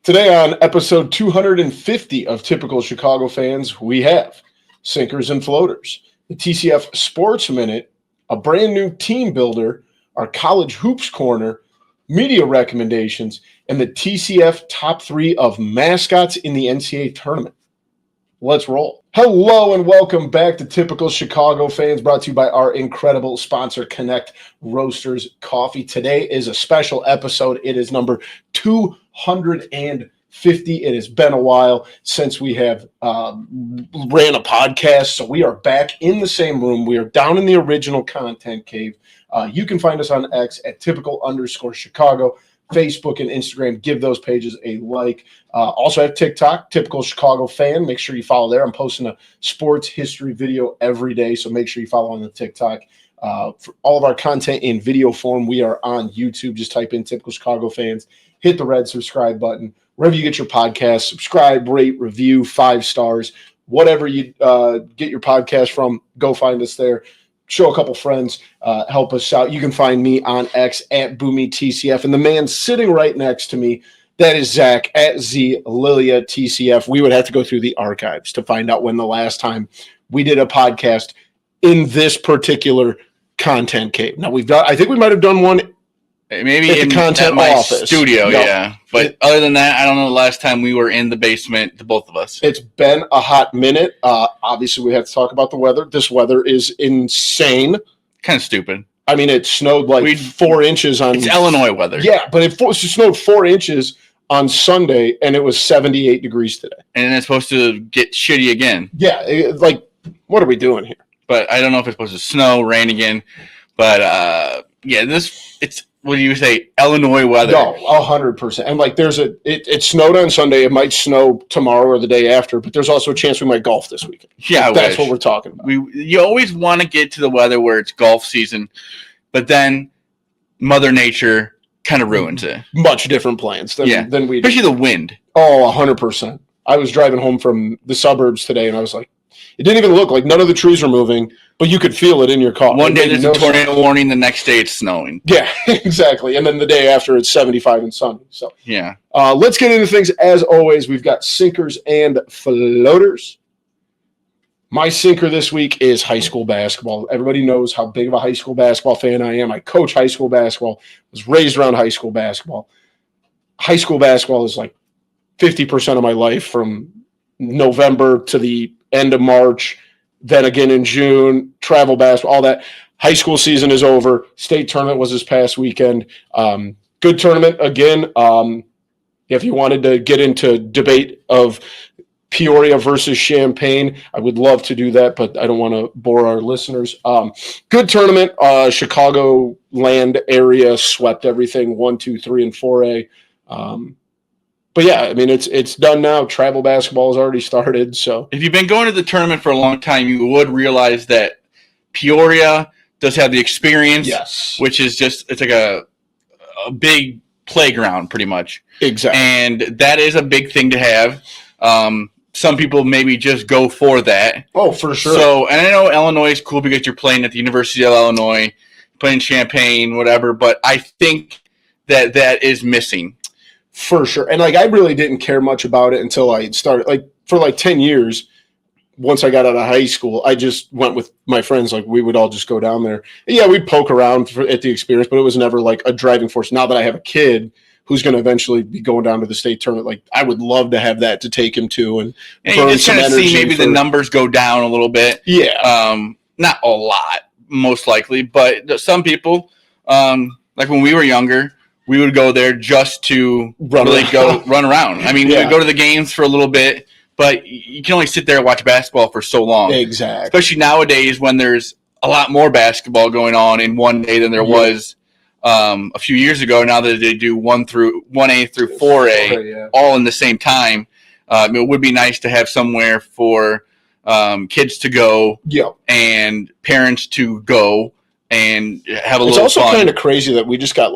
Today on episode 250 of Typical Chicago Fans, we have Sinkers and Floaters, the TCF Sports Minute, a brand new team builder, our college hoops corner, media recommendations, and the TCF top 3 of mascots in the NCAA Tournament. Let's roll. Hello and welcome back to Typical Chicago Fans, brought to you by our incredible sponsor, Connect Roasters Coffee. Today is a special episode. It is number 250. It has been a while since we have ran a podcast, so we are back in the same room. We are down in the original content cave. You can find us on X at typical_Chicago. Facebook and Instagram, give those pages a like. Also have TikTok, Typical Chicago Fan. Make sure you follow there. I'm posting a sports history video every day, so make sure you follow on the TikTok. For all of our content in video form, we are on YouTube. Just type in Typical Chicago Fans. Hit the red subscribe button. Wherever you get your podcast, subscribe, rate, review, 5 stars. Whatever you get your podcast from, go find us there. Show a couple friends, help us out. You can find me on X at BoomyTCF. And the man sitting right next to me, that is Zach at ZLiliaTCF. We would have to go through the archives to find out when the last time we did a podcast in this particular content cave. Now I think we might have done one maybe in the content office studio, yeah. But other than that, I don't know the last time we were in the basement, the both of us. It's been a hot minute. Obviously, we have to talk about the weather. This weather is insane. Kind of stupid. I mean, it snowed 4 inches on. It's Illinois weather. Yeah, but it snowed 4 inches on Sunday, and it was 78 degrees today. And it's supposed to get shitty again. Yeah, what are we doing here? But I don't know if it's supposed to snow, rain again. But it's. What do you say? Illinois weather? No, 100%. And it snowed on Sunday. It might snow tomorrow or the day after, but there's also a chance we might golf this weekend. Yeah, that's what we're talking about. You always want to get to the weather where it's golf season, but then Mother Nature kind of ruins it. Much different plans than we do. Especially the wind. Oh, 100%. I was driving home from the suburbs today, and I was like, it didn't even look like none of the trees were moving, but you could feel it in your car. One day there's a tornado warning, the next day it's snowing. Yeah, exactly. And then the day after it's 75 and sunny. So yeah. Let's get into things. As always, we've got sinkers and floaters. My sinker this week is high school basketball. Everybody knows how big of a high school basketball fan I am. I coach high school basketball, was raised around high school basketball. High school basketball is like 50% of my life from November to the end of March, then again in June, travel basketball, all that. High school season is over. State tournament was this past weekend. Good tournament again. If you wanted to get into debate of Peoria versus Champaign, I would love to do that, but I don't want to bore our listeners. Good tournament. Chicago land area swept everything 1, 2, 3, and 4A. But yeah, I mean, it's done now. Travel basketball has already started. So if you've been going to the tournament for a long time, you would realize that Peoria does have the experience, yes, which is just it's like a big playground, pretty much. Exactly, and that is a big thing to have. Some people maybe just go for that. Oh, for sure. So, and I know Illinois is cool because you're playing at the University of Illinois, playing Champaign, whatever. But I think that is missing. For sure. And I really didn't care much about it until I started. For 10 years, once I got out of high school, I just went with my friends. We would all just go down there. Yeah, we'd poke around at the experience, but it was never a driving force. Now that I have a kid who's going to eventually be going down to the state tournament, I would love to have that to take him to and burn you just some energy. See maybe the numbers go down a little bit. Yeah. Not a lot, most likely, but some people, when we were younger, we would go there just to run around. I mean, we would go to the games for a little bit, but you can only sit there and watch basketball for so long. Exactly. Especially nowadays when there's a lot more basketball going on in one day than there was a few years ago. Now that they do 1A through 4A all in the same time, it would be nice to have somewhere for kids to go and parents to go and have a little fun. It's also kind of crazy that we just got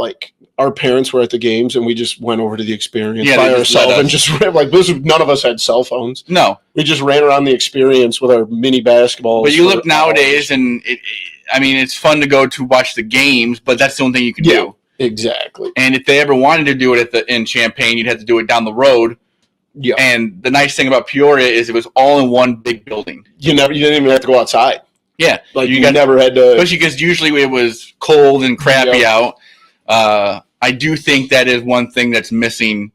our parents were at the games and we just went over to the experience by ourselves and just none of us had cell phones. No, we just ran around the experience with our mini basketballs. But you look nowadays, and it's fun to go to watch the games, but that's the only thing you can do. Exactly. And if they ever wanted to do it in Champaign, you'd have to do it down the road. Yeah. And the nice thing about Peoria is it was all in one big building. You didn't even have to go outside. Yeah. Like you never had to. Especially because usually it was cold and crappy out. I do think that is one thing that's missing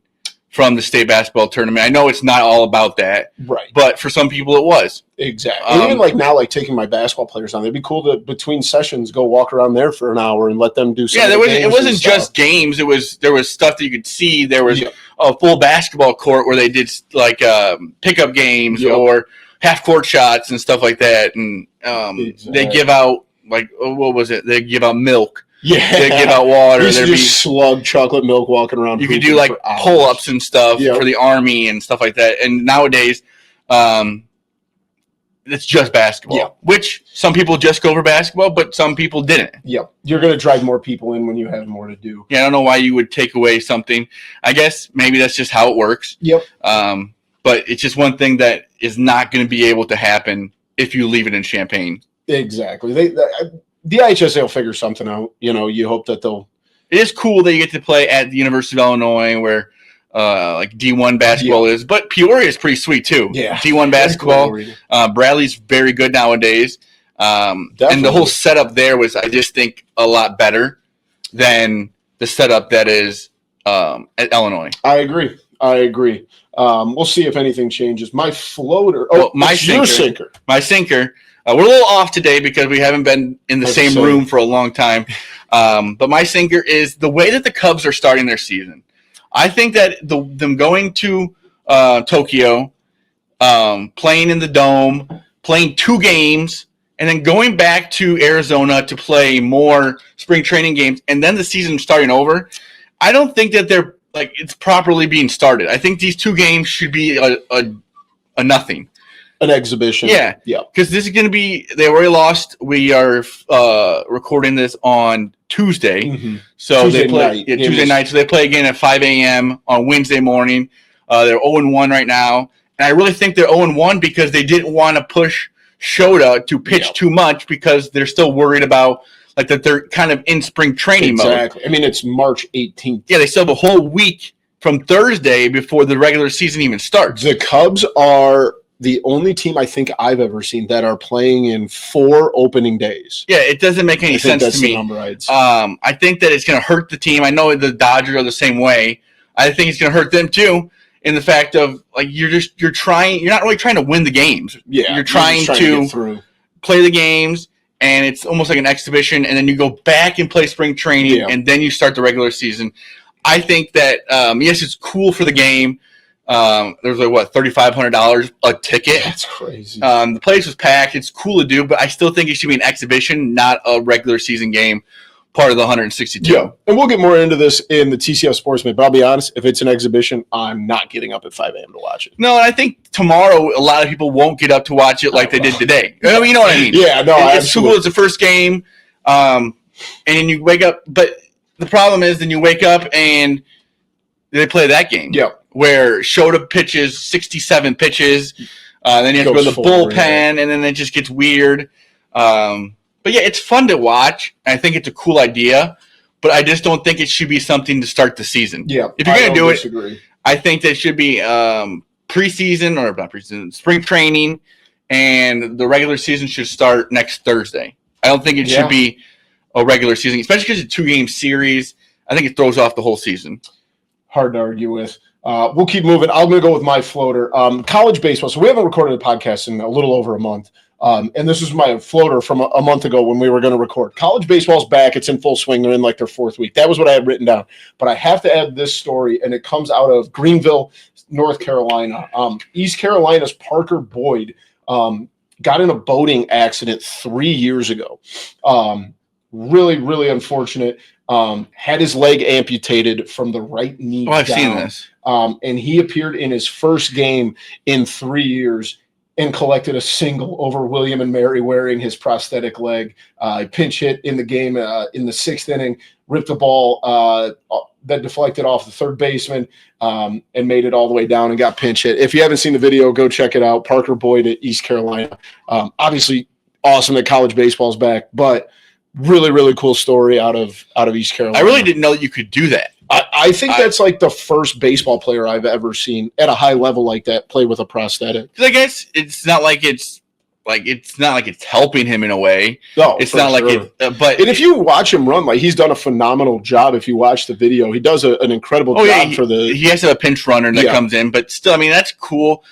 from the state basketball tournament. I know it's not all about that. Right. But for some people it was. Exactly. And even like now, like taking my basketball players on, it'd be cool to between sessions go walk around there for an hour and let them do something. Yeah, it wasn't just games. There was stuff that you could see. There was a full basketball court where they did like pickup games or half court shots and stuff like that. And they give out like what was it? They give out milk. Yeah, they give out water. There'd just slug chocolate milk walking around. You could do like pull-ups and stuff for the Army and stuff like that. And nowadays, it's just basketball, which some people just go for basketball, but some people didn't. Yeah, you're going to drive more people in when you have more to do. Yeah, I don't know why you would take away something. I guess maybe that's just how it works. Yep. But it's just one thing that is not going to be able to happen if you leave it in Champaign. Exactly. The IHSA will figure something out. You know, you hope that they'll. It is cool that you get to play at the University of Illinois, where like D1 basketball is, but Peoria is pretty sweet too. Yeah, D1 basketball. Bradley's very good nowadays, and the whole setup there was, I just think, a lot better than the setup that is at Illinois. I agree. We'll see if anything changes. My floater. My sinker. My sinker. We're a little off today because we haven't been in the same room for a long time. But my sinker is the way that the Cubs are starting their season. I think that them going to Tokyo, playing in the Dome, playing 2 games, and then going back to Arizona to play more spring training games, and then the season starting over, I don't think that they're like it's properly being started. I think these 2 games should be a nothing. An exhibition. Yeah. Because this is going to be – they already lost. We are recording this on Tuesday. Mm-hmm. So Tuesday night. So they play again at 5 a.m. on Wednesday morning. They're 0-1 right now. And I really think they're 0-1 because they didn't want to push Shota to pitch too much because they're still worried about like that they're kind of in spring training mode. Exactly. I mean, it's March 18th. Yeah, they still have a whole week from Thursday before the regular season even starts. The Cubs are – the only team I think I've ever seen that are playing in 4 opening days. Yeah, it doesn't make any sense to me. I think that it's going to hurt the team. I know the Dodgers are the same way. I think it's going to hurt them too, in the fact of like you're not really trying to win the games. Yeah, you're trying to play the games, and it's almost like an exhibition. And then you go back and play spring training, and then you start the regular season. I think that yes, it's cool for the game. There's like $3,500 a ticket. That's crazy. The place was packed. It's cool to do, but I still think it should be an exhibition, not a regular season game, part of the 162. Yeah, and we'll get more into this in the TCF Sports Minute, but I'll be honest, if it's an exhibition, I'm not getting up at 5 a.m. to watch it. No, and I think tomorrow a lot of people won't get up to watch it like they did today. You know what I mean? Yeah, no, it's cool. It's the first game, and you wake up, but the problem is then you wake up and they play that game. Yeah. Where Shota pitches 67 pitches, then you have to go to the bullpen, and then it just gets weird. But yeah, it's fun to watch. I think it's a cool idea, but I just don't think it should be something to start the season. Yeah, if you're going to do it, I think that should be preseason or not preseason, spring training, and the regular season should start next Thursday. I don't think it should be a regular season, especially because it's a 2-game series. I think it throws off the whole season. Hard to argue with. We'll keep moving. I'm going to go with my floater. College baseball. So we haven't recorded a podcast in a little over a month. And this is my floater from a month ago when we were going to record. College baseball's back. It's in full swing. They're in like their 4th week. That was what I had written down. But I have to add this story, and it comes out of Greenville, North Carolina. East Carolina's Parker Boyd got in a boating accident 3 years ago. Really, really unfortunate. Had his leg amputated from the right knee down. I've seen this. And he appeared in his first game in 3 years and collected a single over William and Mary wearing his prosthetic leg. Pinch hit in the game in the 6th inning, ripped the ball that deflected off the third baseman and made it all the way down and got pinch hit. If you haven't seen the video, go check it out. Parker Boyd at East Carolina. Obviously, awesome that college baseball's back, but Really, really cool story out of East Carolina. I really didn't know that you could do that. I think that's like the first baseball player I've ever seen at a high level like that play with a prosthetic. Because I guess it's not like it's helping him in a way. No, it's not sure. like it. But and if you watch him run, like he's done a phenomenal job. If you watch the video, he does an incredible job for the. He has to have a pinch runner that comes in, but still, I mean, that's cool.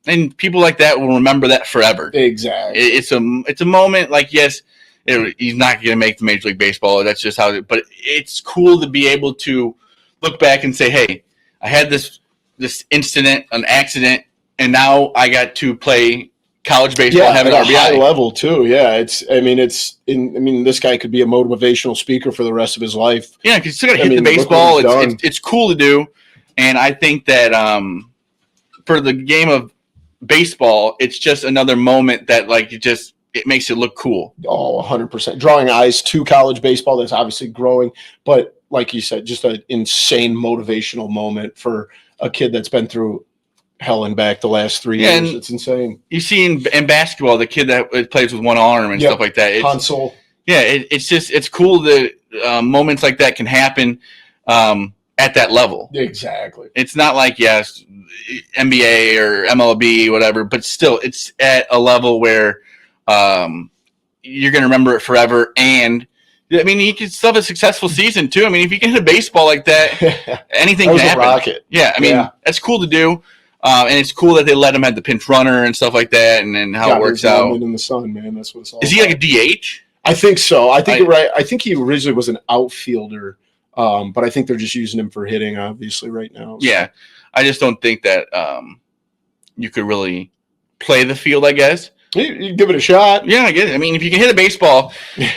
And people like that will remember that forever. Exactly. It's a moment. Like, yes, he's not going to make the Major League Baseball. That's just how. But it's cool to be able to look back and say, "Hey, I had this incident, an accident, and now I got to play college baseball and have an RBI." High level too. Yeah, this guy could be a motivational speaker for the rest of his life. Yeah, because you still got to hit the baseball. It's cool to do, and I think that for the game of baseball, it's just another moment that it makes it look cool. Oh, 100%. Drawing eyes to college baseball, that's obviously growing. But like you said, just an insane motivational moment for a kid that's been through hell and back the last 3 years. It's insane. You see in basketball, the kid that plays with one arm and stuff like that. Hansel. Yeah, it's cool that moments like that can happen at that level. Exactly. It's not like, NBA or MLB, whatever, but still, it's at a level where you're going to remember it forever. And I mean, you can still have a successful season too. I mean, if you can hit a baseball like that, anything can happen. Rocket. Yeah, I mean, that's cool to do. And it's cool that they let him have the pinch runner and stuff like that, and then how it works out. In the sun, man. That's what it's all. Is he like a DH? I think so. I think you're right. I think he originally was an outfielder, but I think they're just using him for hitting, obviously, right now. So. Yeah, I just don't think that you could really play the field, I guess. You give it a shot. Yeah, I get it. I mean, if you can hit a baseball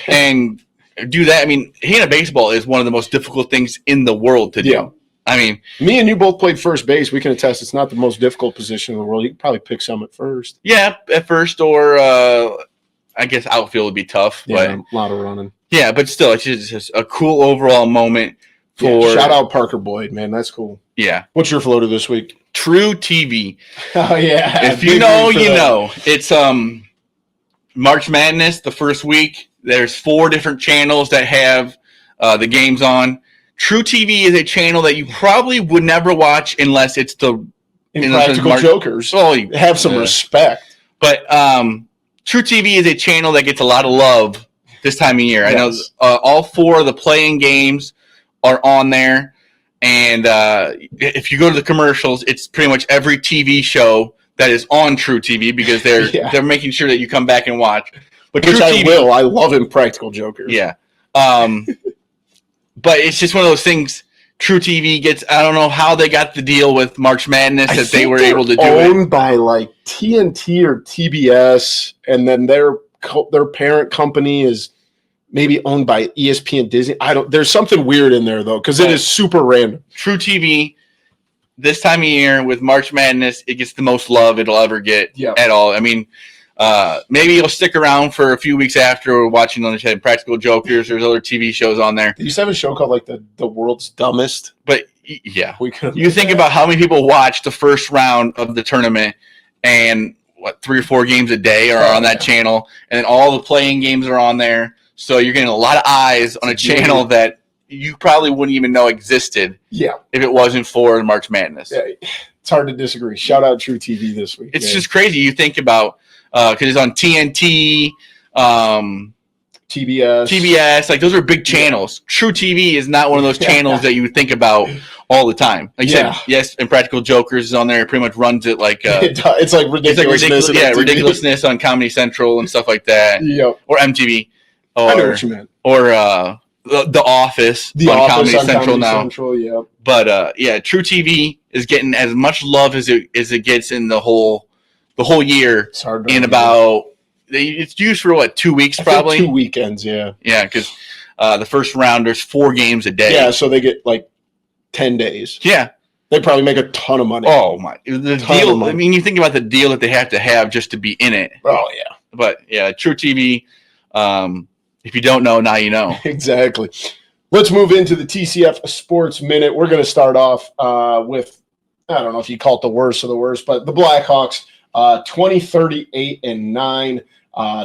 and do that, I mean, hitting a baseball is one of the most difficult things in the world to do. Yeah. I mean, me and you both played first base. We can attest it's not the most difficult position in the world. You can probably pick some at first. Yeah, at first, or I guess outfield would be tough. Yeah, but, a lot of running. Yeah, but still, it's just a cool overall moment. Shout out Parker Boyd, man. That's cool. Yeah. What's your floater this week? True TV. Oh, yeah. If you know, you know. It's March Madness, the first week. There's 4 different channels that have the games on. True TV is a channel that you probably would never watch unless it's the Impractical Jokers. Oh, have some respect. But True TV is a channel that gets a lot of love this time of year. Yes. I know all 4 of the playing games are on there. And if you go to the commercials, it's pretty much every TV show that is on True TV because they're making sure that you come back and watch. But Which I will. I love Impractical Jokers. Yeah. But it's just one of those things. True TV gets. I don't know how they got the deal with March Madness that they were able to do. Owned by like TNT or TBS, and then their parent company is maybe owned by ESPN Disney. There's something weird in there though, because it is super random. True TV, this time of year with March Madness, it gets the most love it'll ever get at all. I mean. Maybe you'll stick around for a few weeks after we're watching on the Practical Jokers. There's other TV shows on there. They used to have a show called like the World's Dumbest. But yeah, you think about how many people watch the first round of the tournament, and 3 or 4 games a day are on that channel, and then all the playing games are on there. So you're getting a lot of eyes on a channel that you probably wouldn't even know existed. Yeah, if it wasn't for March Madness. Yeah, it's hard to disagree. Shout out True TV this week. It's just crazy. You think about. Because it's on TNT, TBS, like those are big channels. True TV is not one of those channels that you would think about all the time. Like you said, yes, Impractical Jokers is on there. It pretty much runs it like it's like ridiculousness. Ridiculousness on Comedy Central and stuff like that. Yep. Or MTV. I know what you meant. Or The Office on Comedy Central now. Yep. But True TV is getting as much love as it gets in the whole year. It's hard to about it's used for 2 weeks probably 2 weekends. Yeah because the first round there's 4 games a day, so they get like 10 days. They probably make a ton of money. Oh my, the deal. I mean, you think about the deal that they have to have just to be in it. Oh yeah. But True TV, if you don't know, now you know. Exactly. Let's move into the TCF Sports Minute. We're going to start off with, I don't know if you call it the worst of the worst, but the Blackhawks 20-38-9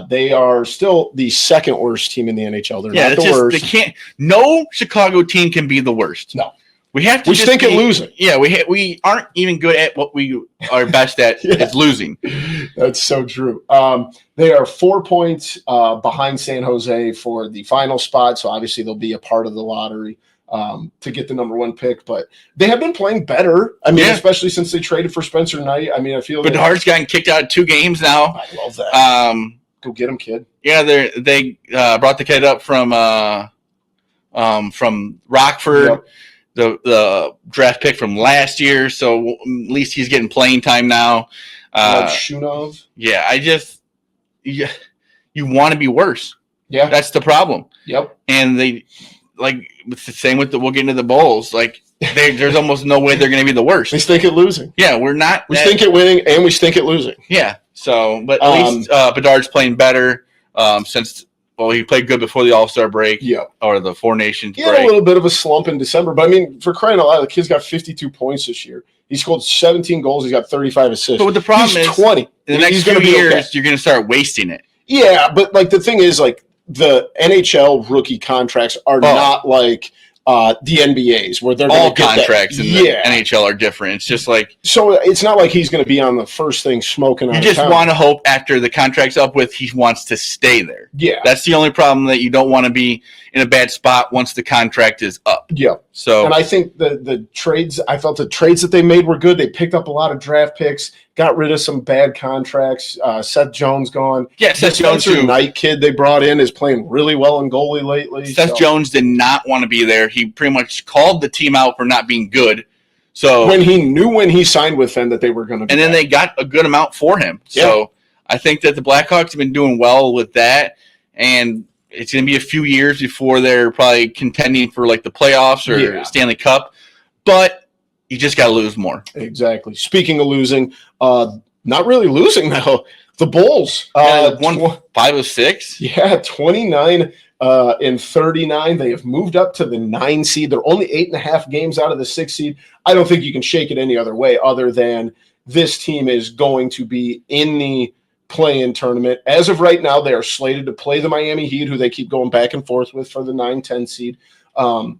They are still the second worst team in the NHL. They're not the worst. They can't. No Chicago team can be the worst. No. We have to. We stink at losing. Yeah, we aren't even good at what we are best at is losing. That's so true. They are 4 points behind San Jose for the final spot, so obviously they'll be a part of the lottery to get the number 1 pick. But they have been playing better. I mean, especially since they traded for Spencer Knight. I mean, I feel. Bedard's gotten kicked out of 2 games now. I love that. Go get him, kid. Yeah, they brought the kid up from Rockford. Yep. The draft pick from last year, so at least he's getting playing time now. Shunov. Yeah, you want to be worse. Yeah, that's the problem. Yep. And it's the same with we'll get into the Bulls. There's almost no way they're going to be the worst. We stink at losing. Yeah, we're not. We stink at winning, and we stink at losing. Yeah. So, but at least Bedard's playing better since. Well, he played good before the All-Star break, or the Four Nations break. He had a little bit of a slump in December, but I mean, for crying out loud, the kid's got 52 points this year. He scored 17 goals. He's got 35 assists. But the problem is, 20. In the next few years, you're going to start wasting it. Yeah, but the thing is, the NHL rookie contracts are not like the NBA's, where they're all contracts in the NHL are different. It's just so it's not like he's going to be on the first thing smoking. You just want to hope after the contract's up with, he wants to stay there. Yeah, that's the only problem, that you don't want to be in a bad spot once the contract is up. Yeah. So, and I think the trades, I felt the trades that they made were good. They picked up a lot of draft picks, got rid of some bad contracts. Seth Jones gone. Yeah, Seth Jones, the Knight kid they brought in is playing really well in goalie lately. Seth Jones did not want to be there. He pretty much called the team out for not being good. So when he knew when he signed with them that they were going to be, and then they got a good amount for him. So I think that the Blackhawks have been doing well with that, and it's going to be a few years before they're probably contending for the playoffs or Stanley Cup, but you just got to lose more. Exactly. Speaking of losing, not really losing though. The Bulls won 5 of 6. Yeah, 29 and 39. They have moved up to the 9 seed. They're only 8.5 games out of the 6 seed. I don't think you can shake it any other way other than this team is going to be in the play-in tournament. As of right now, they are slated to play the Miami Heat, who they keep going back and forth with for the 9-10 seed. The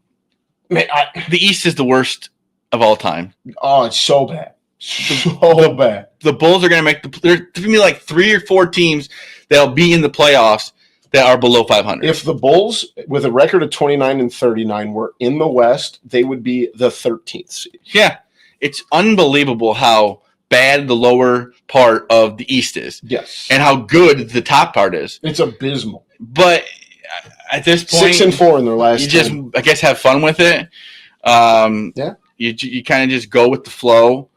East is the worst of all time. Oh, it's so bad. So bad. The Bulls are going to make there's going to be 3 or 4 teams that'll be in the playoffs that are below 500. If the Bulls, with a record of 29 and 39, were in the West, they would be the 13th seed. Yeah. It's unbelievable how bad the lower part of the East is. Yes. And how good the top part is. It's abysmal. But at this point, 6 and 4 in their last. You just, 10. I guess, have fun with it. You kind of just go with the flow.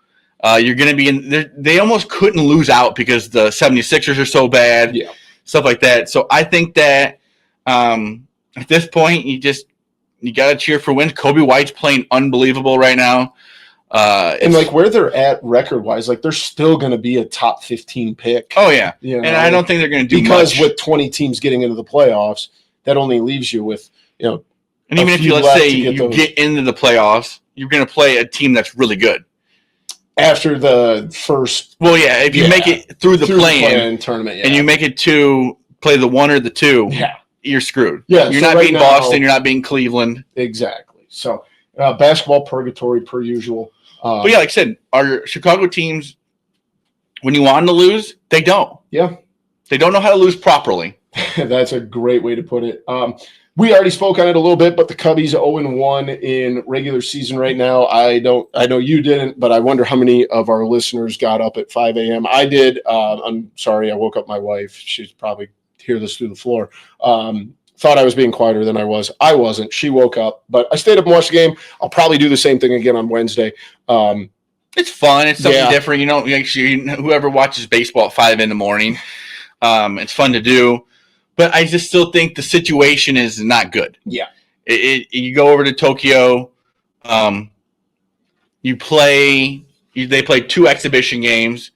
You're going to be in there. They almost couldn't lose out because the 76ers are so bad. Yeah. Stuff like that. So I think that at this point, you got to cheer for wins. Kobe White's playing unbelievable right now. And where they're at record wise, they're still going to be a top 15 pick. Oh yeah, and I don't think they're going to do because much. With 20 teams getting into the playoffs, that only leaves you with And even if you let's say you get into the playoffs, you're going to play a team that's really good after the first. Well, yeah, if you make it through the play-in tournament, and you make it to play the 1 or the 2, you're screwed. Yeah, you're not beating Boston, you're not beating Cleveland. Exactly. So basketball purgatory per usual. But yeah, like I said, our Chicago teams, when you want them to lose, they don't. Yeah. They don't know how to lose properly. That's a great way to put it. We already spoke on it a little bit, but the Cubbies 0-1 in regular season right now. I know you didn't, but I wonder how many of our listeners got up at 5 a.m. I did. I'm sorry, I woke up my wife. She's probably hear this through the floor. Thought I was being quieter than I was. I wasn't. She woke up, but I stayed up and watched the game. I'll probably do the same thing again on Wednesday. It's fun. It's something different. Whoever watches baseball at 5 a.m, it's fun to do. But I just still think the situation is not good. Yeah. You go over to Tokyo. They played 2 exhibition games,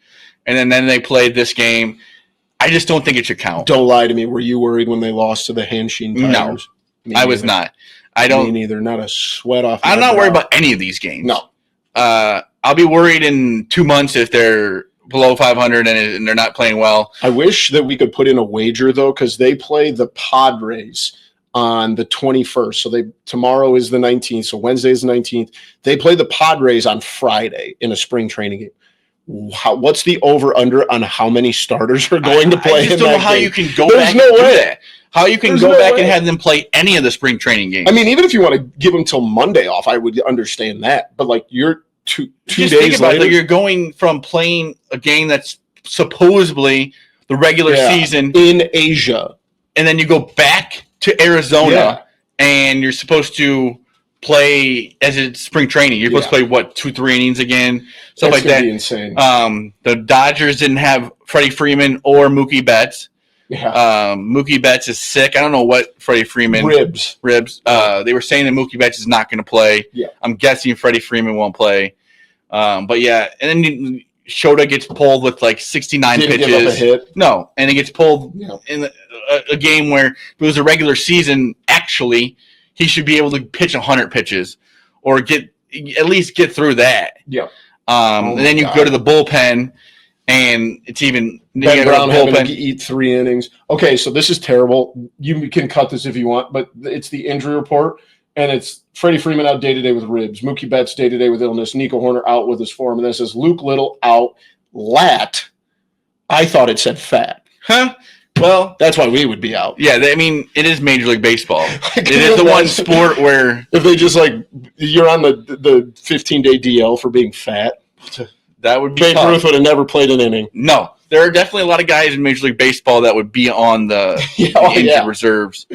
and then they played this game. I just don't think it should count. Don't lie to me. Were you worried when they lost to the Hanshin Tigers? No, I was not. I don't. Me neither. Not a sweat off. I'm not worried about any of these games. No. I'll be worried in 2 months if they're below 500 and they're not playing well. I wish that we could put in a wager, though, because they play the Padres on the 21st. So tomorrow is the 19th. So Wednesday is the 19th. They play the Padres on Friday in a spring training game. What's the over-under on how many starters are going to play? I just don't know how you can go back and do that. How you can go back and have them play any of the spring training games. I mean, even if you want to give them till Monday off, I would understand that. But like you're two days think about later, it, you're going from playing a game that's supposedly the regular season in Asia, and then you go back to Arizona and you're supposed to play as it's spring training. You're supposed to play what 2-3 innings again, stuff like that. Be insane. The Dodgers didn't have Freddie Freeman or Mookie Betts. Yeah. Mookie Betts is sick. I don't know what Freddie Freeman ribs. They were saying that Mookie Betts is not going to play. Yeah. I'm guessing Freddie Freeman won't play. But yeah, and then Shota gets pulled with like 69 Didn't pitches. give up a hit. No, and it gets pulled in a game where if it was a regular season, actually, he should be able to pitch 100 pitches or at least get through that. Yeah. And then you go to the bullpen, and it's even Ben Brown having to eat 3 innings. Okay, so this is terrible. You can cut this if you want, but it's the injury report, and it's Freddie Freeman out day-to-day with ribs. Mookie Betts day-to-day with illness. Nico Horner out with his form. And then it says Luke Little out lat. I thought it said fat. Huh? Well, that's why we would be out. Yeah, I mean, it is Major League Baseball. It is the one sport where if they just you're on the 15-day DL for being fat. That would be Babe Ruth would have never played an inning. No, there are definitely a lot of guys in Major League Baseball that would be on the injured reserves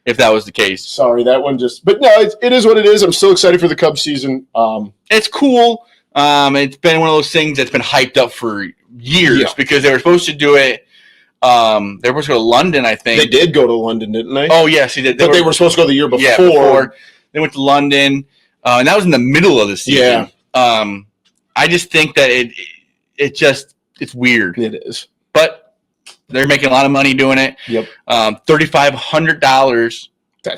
if that was the case. Sorry, that one just. But no, it is what it is. I'm still excited for the Cubs season. It's cool. It's been one of those things that's been hyped up for years because they were supposed to do it. They were supposed to go to London, I think. They did go to London, didn't they? Oh, yes, they did. They were supposed to go the year before. Yeah, before. They went to London, and that was in the middle of the season. Yeah. I just think that it's weird. It is. But they're making a lot of money doing it. Yep. $3,500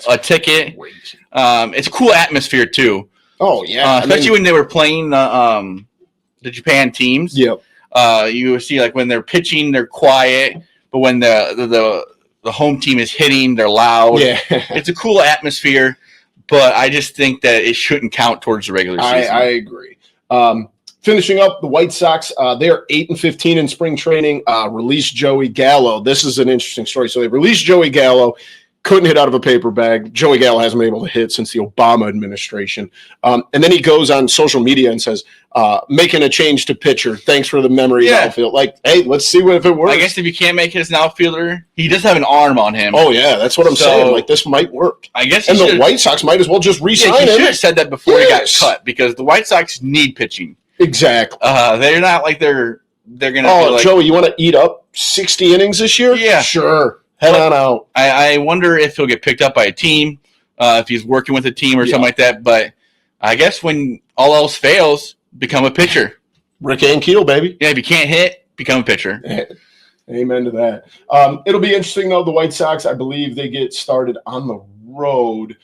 a ticket. Crazy. It's a cool atmosphere too. Oh yeah. Especially when they were playing the Japan teams. Yep. You would see when they're pitching, they're quiet, but when the home team is hitting, they're loud. Yeah. It's a cool atmosphere, but I just think that it shouldn't count towards the regular season. I agree. Finishing up, the White Sox, they are 8-15 in spring training. Released Joey Gallo. This is an interesting story. So they released Joey Gallo, couldn't hit out of a paper bag. Joey Gallo hasn't been able to hit since the Obama administration. And then he goes on social media and says, making a change to pitcher. Thanks for the memory outfield. Hey, let's see if it works. I guess if you can't make it as an outfielder, he does have an arm on him. Oh, yeah, that's what I'm saying. This might work. I guess and the White Sox might as well just re-sign him. He should have said that before he got cut because the White Sox need pitching. Exactly. They're not they're going to Oh, Joey, you want to eat up 60 innings this year? Yeah. Sure. Head on out. I wonder if he'll get picked up by a team, if he's working with a team or something like that. But I guess when all else fails, become a pitcher. Rick Ankiel, baby. Yeah, if you can't hit, become a pitcher. Amen to that. It'll be interesting, though. The White Sox, I believe they get started on the road.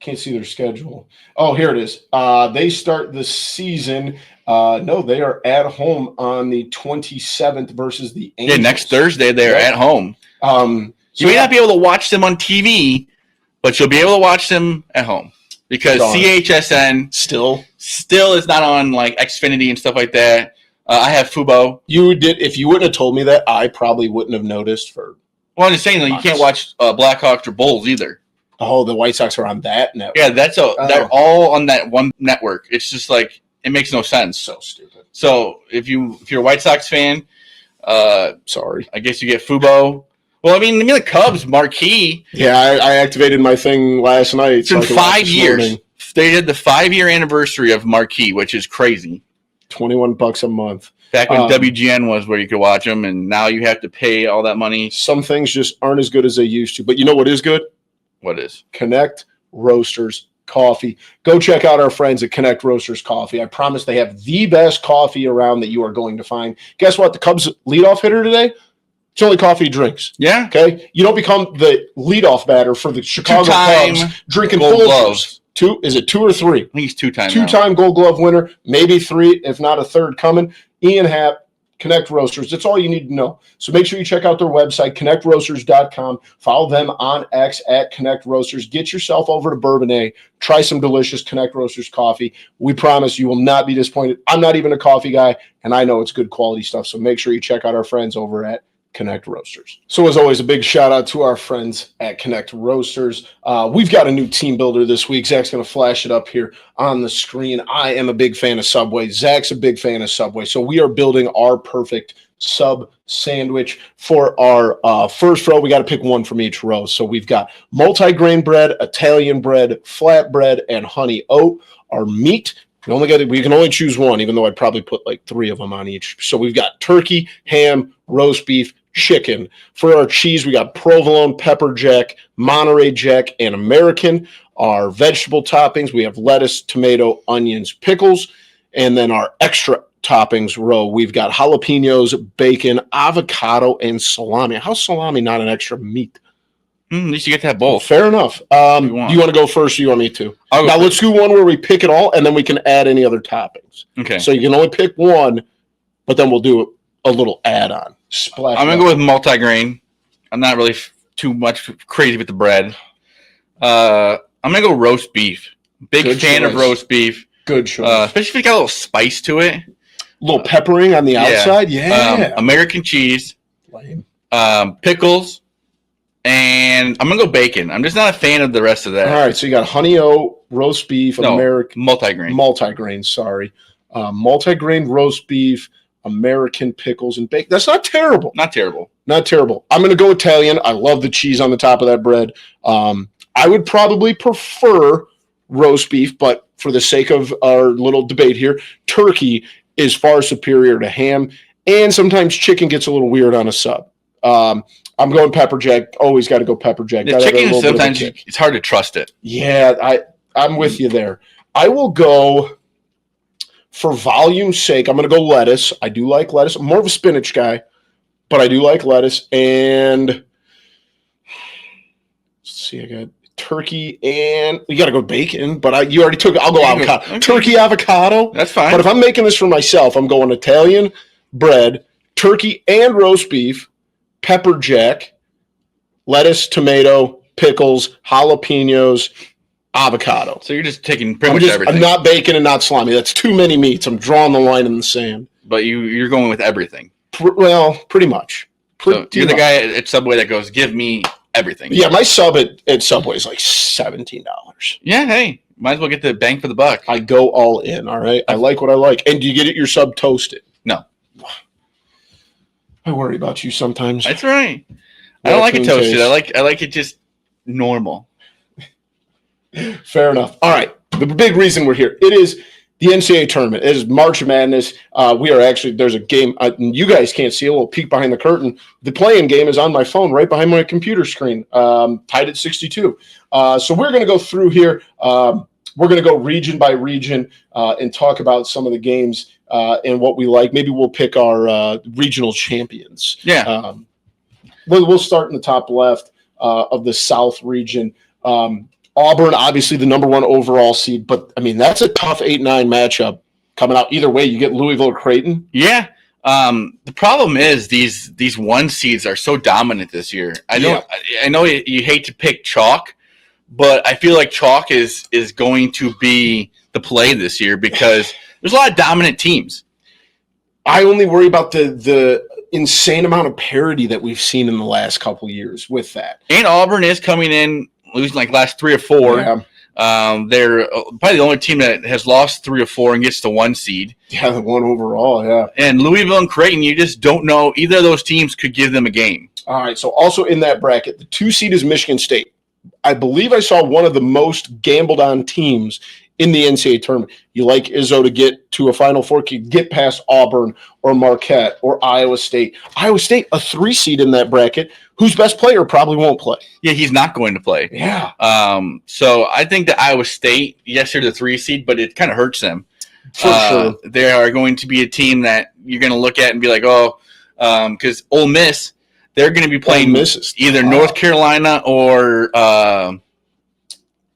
Can't see their schedule. Oh, here it is. They start the season. No, they are at home on the 27th versus the Angels. Yeah, next Thursday they're at home. You may not be able to watch them on TV, but you'll be able to watch them at home because CHSN still is not on Xfinity and stuff like that. I have Fubo. You did. If you wouldn't have told me that, I probably wouldn't have noticed. Well, I'm just saying you can't watch Blackhawks or Bulls either. Oh, the White Sox are on that network. Yeah, they're all on that one network. It's just it makes no sense. So stupid. So if you're a White Sox fan, sorry. I guess you get Fubo. Well, I mean the Cubs marquee. Yeah, I activated my thing last night. It's been 5 years. They did the 5-year anniversary of Marquee, which is crazy. $21 a month. Back when WGN was where you could watch them, and now you have to pay all that money. Some things just aren't as good as they used to. But you know what is good? What is? Connect Roasters Coffee. Go check out our friends at Connect Roasters Coffee. I promise they have the best coffee around that you are going to find. Guess what? The Cubs leadoff hitter today, it's only coffee he drinks. Yeah. Okay? You don't become the leadoff batter for the Chicago Cubs drinking Folgers 2. Is it 2 or 3? I think he's two-time. Two-time Gold Glove winner, maybe 3, if not a third coming. Ian Happ, Connect Roasters. That's all you need to know. So make sure you check out their website, connectroasters.com. Follow them on X at Connect Roasters. Get yourself over to Bourbonnais. Try some delicious Connect Roasters coffee. We promise you will not be disappointed. I'm not even a coffee guy, and I know it's good quality stuff. So make sure you check out our friends over at Connect Roasters. So as always, a big shout out to our friends at Connect Roasters. We've got a new team builder this week. Zach's going to flash it up here on the screen. I am a big fan of Subway. Zach's a big fan of Subway. So we are building our perfect sub sandwich for our first row. We got to pick one from each row. So we've got multi-grain bread, Italian bread, flat bread, and honey oat. Our meat, we can only choose one, even though I'd probably put like 3 of them on each. So we've got turkey, ham, roast beef, chicken. For our cheese, we got provolone, pepper jack, Monterey Jack, and American. Our vegetable toppings, we have lettuce, tomato, onions, pickles. And then our extra toppings row, we've got jalapenos, bacon, avocado, and salami. How's salami not an extra meat? At least you get to have both. Fair enough. Do you want to go first or do you want me to? Now let's do one where we pick it all, and then we can add any other toppings. Okay. So you can only pick one, but then we'll do a little add-on. Splash. I'm going to go with multi-grain. I'm not really too much crazy with the bread. I'm going to go roast beef. Big fan of roast beef. Good choice. Especially if you got a little spice to it. A little peppering on the outside. Yeah. American cheese. Lame. Pickles. And I'm going to go bacon. I'm just not a fan of the rest of that. All right. So you got honey oat, roast beef, American. Multi-grain. Multi-grain, sorry. Multi-grain roast beef, American pickles, and bacon. That's not terrible. Not terrible. Not terrible. I'm going to go Italian. I love the cheese on the top of that bread. I would probably prefer roast beef, but for the sake of our little debate here, turkey is far superior to ham, and sometimes chicken gets a little weird on a sub. I'm going pepper jack. Always got to go pepper jack. The chicken, sometimes it's hard to trust it. Yeah, I'm with you there. I will go, for volume's sake, I'm going to go lettuce. I do like lettuce. I'm more of a spinach guy, but I do like lettuce. And let's see, I got turkey, and you got to go bacon, but you already took it. I'll go avocado. Okay. Turkey, avocado. That's fine. But if I'm making this for myself, I'm going Italian bread, turkey and roast beef, pepper jack, lettuce, tomato, pickles, jalapenos, avocado. So you're just taking pretty much everything. I'm not bacon and not salami. That's too many meats. I'm drawing the line in the sand. But you're going with everything. Well, pretty much. So you're the guy at Subway that goes, give me everything. Yeah, my sub at Subway is like $17. Yeah, hey, might as well get the bang for the buck. I go all in, all right? I like what I like. And do you get your sub toasted? No. I worry about you sometimes. That's right. I don't like it toasted. I like it just normal. Fair enough. All right. The big reason we're here, it is the NCAA tournament. It is March Madness. We are actually, there's a game. You guys can't see a little peek behind the curtain. The playing game is on my phone right behind my computer screen, tied at 62. So we're going to go through here. We're going to go region by region and talk about some of the games and what we like. Maybe we'll pick our regional champions. Yeah. We'll start in the top left of the South region. Auburn, obviously the number 1 overall seed, but I mean that's a tough 8-9 matchup coming out. Either way, you get Louisville or Creighton. Yeah. The problem is these 1 seeds are so dominant this year. I know you hate to pick chalk, but I feel like chalk is going to be the play this year because there's a lot of dominant teams. I only worry about the insane amount of parity that we've seen in the last couple of years with that. And Auburn is coming in losing like last 3 or 4. Yeah. They're probably the only team that has lost 3 or 4 and gets to 1 seed. Yeah, the 1 overall, yeah. And Louisville and Creighton, you just don't know. Either of those teams could give them a game. All right, so also in that bracket, the 2 seed is Michigan State. I believe I saw one of the most gambled on teams in the NCAA tournament. You like Izzo to get to a Final Four, get past Auburn or Marquette or Iowa State. Iowa State, a 3 seed in that bracket, whose best player probably won't play. Yeah, he's not going to play. Yeah. So I think that Iowa State, yes, they're the 3 seed, but it kind of hurts them. For sure. They are going to be a team that you're going to look at and be like, because Ole Miss, they're going to be playing either North Carolina or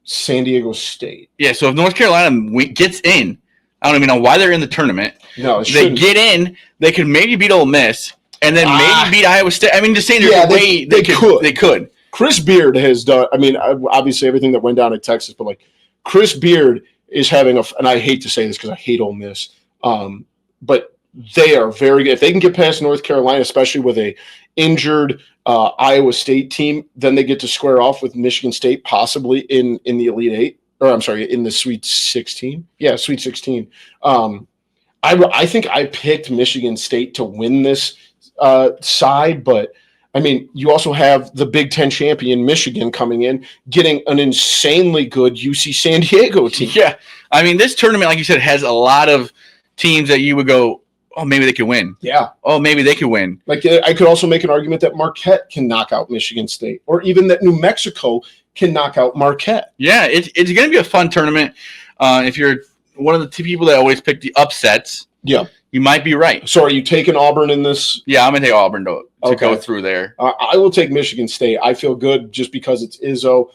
San Diego State. Yeah, so if North Carolina gets in, I don't even know why they're in the tournament. No, they get in, they could maybe beat Ole Miss, and then maybe beat Iowa State. I mean, just saying there's a way they could. Chris Beard has done, I mean, obviously everything that went down in Texas, but like Chris Beard is having and I hate to say this because I hate Ole Miss, but they are very good. If they can get past North Carolina, especially with a injured Iowa State team, then they get to square off with Michigan State, possibly in the Elite Eight, or I'm sorry, in the Sweet 16. Yeah, Sweet 16. I think I picked Michigan State to win this side, but I mean, you also have the Big Ten champion Michigan coming in, getting an insanely good UC San Diego team. Yeah, I mean, this tournament, like you said, has a lot of teams that you would go, oh, maybe they could win. Yeah. Oh, maybe they could win. Like I could also make an argument that Marquette can knock out Michigan State, or even that New Mexico can knock out Marquette. Yeah, it's going to be a fun tournament. If you're one of the two people that always pick the upsets, yeah, you might be right. So are you taking Auburn in this? Yeah, I'm going to take Auburn to go through there. I will take Michigan State. I feel good just because it's Izzo.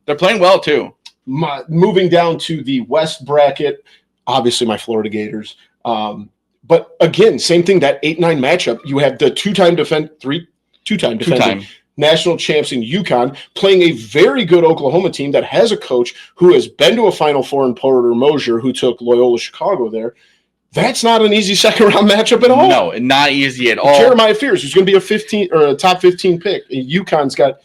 They're playing well, too. Moving down to the West bracket, obviously my Florida Gators. But again, same thing, that 8-9 matchup. You have the two-time defending national champs in UConn playing a very good Oklahoma team that has a coach who has been to a Final Four in Porter Moser, who took Loyola Chicago there. That's not an easy second-round matchup at all. No, not easy at all. Jeremiah Fears, who's going to be a top 15 pick. UConn's got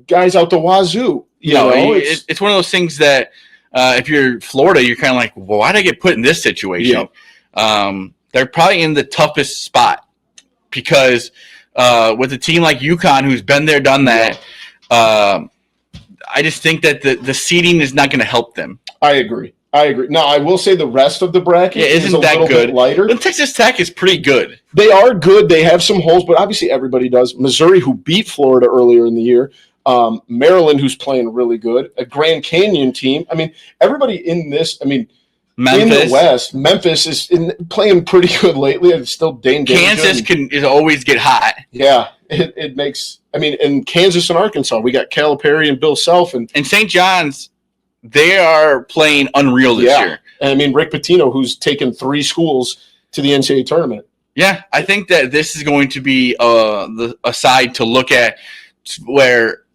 guys out the wazoo. It's one of those things that if you're Florida, you're kind of like, well, why did I get put in this situation? Yeah. They're probably in the toughest spot because with a team like UConn, who's been there, done that, I just think that the seeding is not going to help them. I agree. Now, I will say the rest of the bracket isn't is that good. Lighter. And Texas Tech is pretty good. They are good. They have some holes, but obviously everybody does. Missouri, who beat Florida earlier in the year. Maryland, who's playing really good. A Grand Canyon team. I mean, everybody in this, Memphis. In the West, Memphis is playing pretty good lately. It's still Dane Kansas is always get hot. Yeah, it makes. In Kansas and Arkansas, we got Calipari and Bill Self, and St. John's. They are playing unreal this year. And Rick Pitino, who's taken 3 schools to the NCAA tournament. Yeah, I think that this is going to be a side to look at where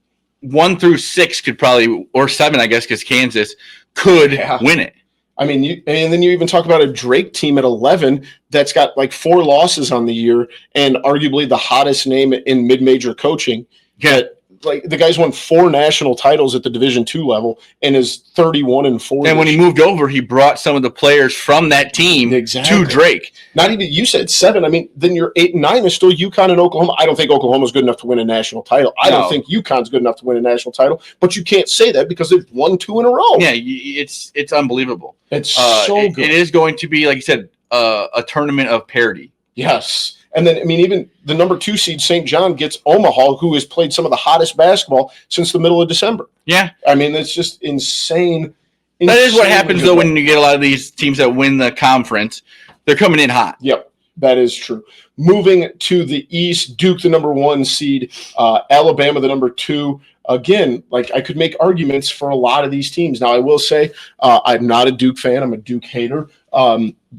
1 through 6 could probably, or 7, I guess, because Kansas could win it. And then you even talk about a Drake team at 11 that's got like 4 losses on the year and arguably the hottest name in mid-major coaching. Yeah. Like the guy's won 4 national titles at the Division II level and is 31-4. And when he moved over, he brought some of the players from that team to Drake. Not even, you said 7. Then your 8 and 9 is still UConn and Oklahoma. I don't think Oklahoma's good enough to win a national title. I don't think UConn's good enough to win a national title. But you can't say that because they've won 2 in a row. Yeah, it's unbelievable. It's so good. It is going to be, like you said, a tournament of parity. Yes. And then, even the number 2 seed, St. John, gets Omaha, who has played some of the hottest basketball since the middle of December. Yeah. It's just insane. That is what happens, though, when you get a lot of these teams that win the conference. They're coming in hot. Yep, that is true. Moving to the East, Duke, the number 1 seed, Alabama, the number 2. Again, I could make arguments for a lot of these teams. Now, I will say I'm not a Duke fan. I'm a Duke hater.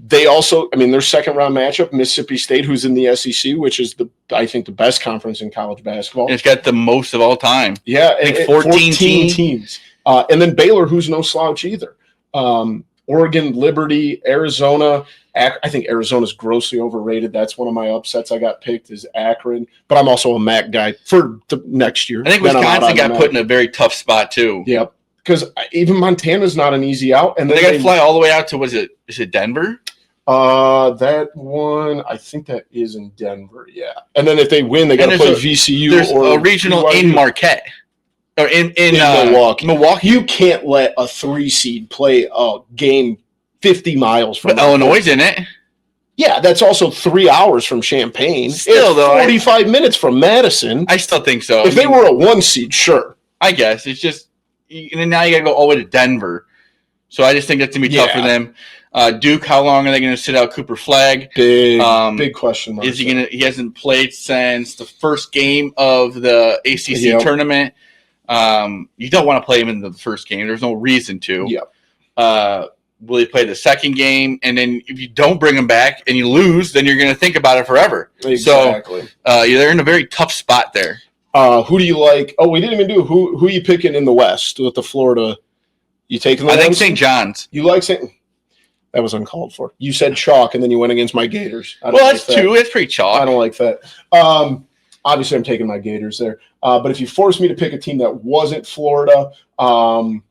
They also, their second-round matchup, Mississippi State, who's in the SEC, which is, I think, the best conference in college basketball. And it's got the most of all time. Yeah. I think 14 teams. And then Baylor, who's no slouch either. Oregon, Liberty, Arizona. I think Arizona's grossly overrated. That's one of my upsets. I got picked is Akron, but I'm also a MAC guy for the next year. I think Wisconsin got put in a very tough spot too. Yep, because even Montana's not an easy out, and they got to fly all the way out to is it Denver? That one, I think that is in Denver. Yeah, and then if they win, they got to play VCU. There's a regional BYU. In Marquette. Or in Milwaukee. You can't let a 3 seed play a game 50 miles from Illinois in it. Yeah, that's also 3 hours from Champaign. Still, though, 45 minutes from Madison. I still think so. If they were a 1 seed, sure. I guess it's just now you got to go all the way to Denver. So I just think that's gonna be tough for them. Duke, how long are they going to sit out Cooper Flagg? Big question mark. Is he going to? He hasn't played since the first game of the ACC tournament. You don't want to play him in the first game. There's no reason to. Yeah. Will he play the second game? And then if you don't bring him back and you lose, then you're going to think about it forever. Exactly. So they're in a very tough spot there. Who do you like? Oh, we didn't even do who are you picking in the West with the Florida? You taking the I think St. John's. You like St. That was uncalled for. You said chalk, and then you went against my Gators. Well, that's two. It's pretty chalk. I don't like that. Obviously, I'm taking my Gators there. But if you force me to pick a team that wasn't Florida, call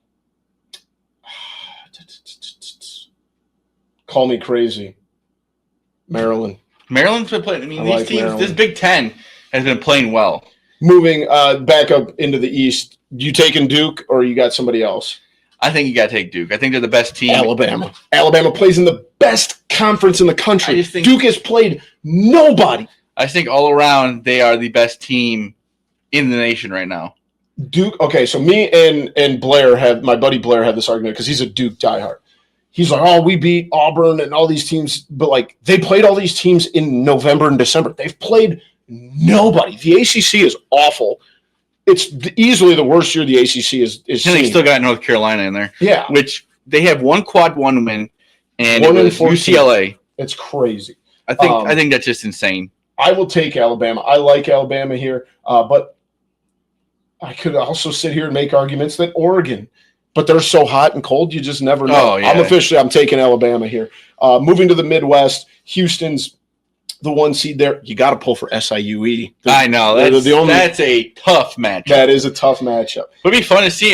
me crazy. Maryland. Maryland's been playing. I mean, these teams, Maryland. this Big Ten has been playing well. Moving back up into the East, you taking Duke or you got somebody else? I think you got to take Duke. I think they're the best team. Alabama. Alabama plays in the best conference in the country. I just think Duke has played nobody. I think all around they are the best team in the nation right now. Duke. Okay, so me and Blair have my buddy Blair had this argument because he's a Duke diehard. He's like, oh, we beat Auburn and all these teams, but like they played all these teams in November and December. They've played nobody. The ACC is awful. It's easily the worst year the ACC is. And they still got North Carolina in there. Yeah, which they have one quad one win, and one it was UCLA. It's crazy. I think that's just insane. I will take Alabama. I like Alabama here, but I could also sit here and make arguments that Oregon, but they're so hot and cold, you just never know. Oh, yeah. I'm taking Alabama here. Moving to the Midwest, Houston's the one seed there. You got to pull for SIUE. I know. That's a tough matchup. That is a tough matchup. It'll be fun to see.